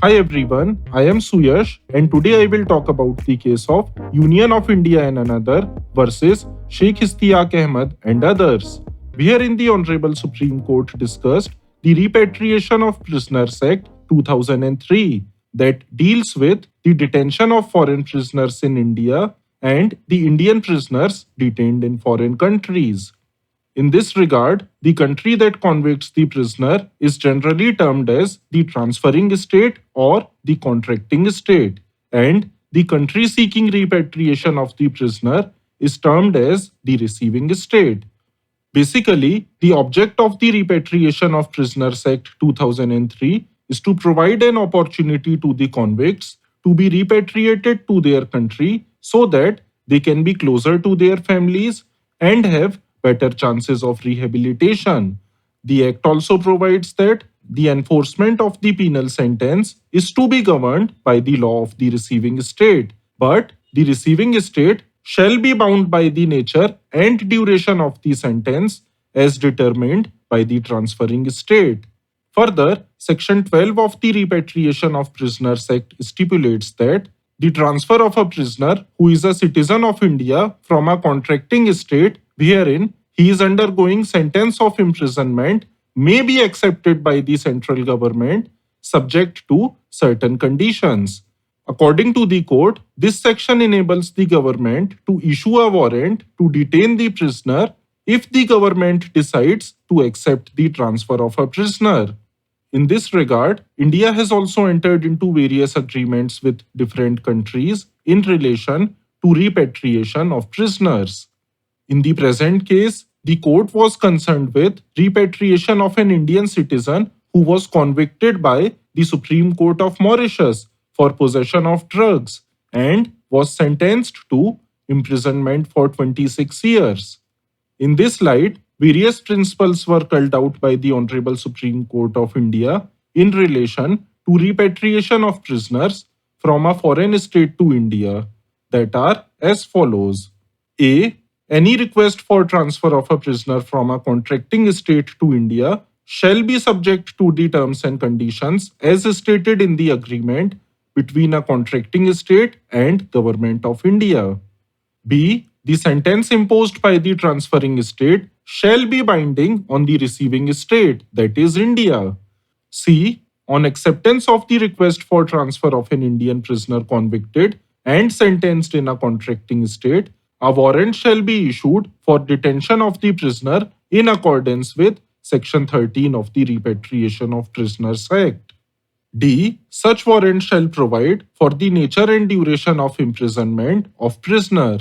Hi everyone, I am Suyash and today I will talk about the case of Union of India Anr versus Shaikh Istiyaq Ahmed and others, wherein the Hon'ble Supreme Court discussed the Repatriation of Prisoners Act 2003 that deals with the detention of foreign prisoners in India and the Indian prisoners detained in foreign countries. In this regard, the country that convicts the prisoner is generally termed as the transferring state or the contracting state, and the country seeking repatriation of the prisoner is termed as the receiving state. Basically, the object of the Repatriation of Prisoners Act 2003 is to provide an opportunity to the convicts to be repatriated to their country so that they can be closer to their families and have better chances of rehabilitation. The Act also provides that the enforcement of the penal sentence is to be governed by the law of the receiving state, but the receiving state shall be bound by the nature and duration of the sentence as determined by the transferring state. Further, Section 12 of the Repatriation of Prisoners Act stipulates that the transfer of a prisoner who is a citizen of India from a contracting state wherein he is undergoing sentence of imprisonment may be accepted by the central government subject to certain conditions. According to the court, this section enables the government to issue a warrant to detain the prisoner if the government decides to accept the transfer of a prisoner. In this regard, India has also entered into various agreements with different countries in relation to repatriation of prisoners. In the present case, the court was concerned with repatriation of an Indian citizen who was convicted by the Supreme Court of Mauritius for possession of drugs and was sentenced to imprisonment for 26 years. In this light, various principles were called out by the Honorable Supreme Court of India in relation to repatriation of prisoners from a foreign state to India, that are as follows. A. Any request for transfer of a prisoner from a contracting state to India shall be subject to the terms and conditions as stated in the agreement between a contracting state and Government of India. B. The sentence imposed by the transferring state shall be binding on the receiving state, that is India. C. On acceptance of the request for transfer of an Indian prisoner convicted and sentenced in a contracting state, a warrant shall be issued for detention of the prisoner in accordance with Section 13 of the Repatriation of Prisoners Act. D. Such warrant shall provide for the nature and duration of imprisonment of prisoner.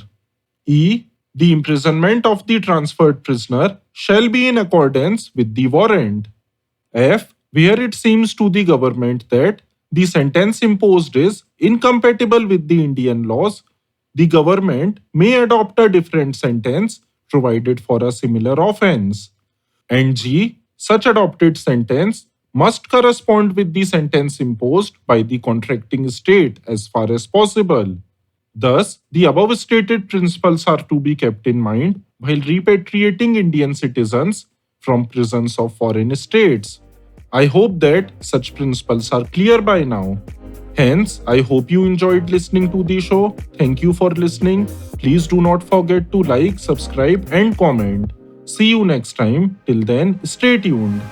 E. The imprisonment of the transferred prisoner shall be in accordance with the warrant. F. Where it seems to the government that the sentence imposed is incompatible with the Indian laws, the government may adopt a different sentence provided for a similar offense. And G. Such adopted sentence must correspond with the sentence imposed by the contracting state as far as possible. Thus, the above stated principles are to be kept in mind while repatriating Indian citizens from prisons of foreign states. I hope that such principles are clear by now. Hence, I hope you enjoyed listening to the show. Thank you for listening. Please do not forget to like, subscribe, and comment. See you next time. Till then, stay tuned.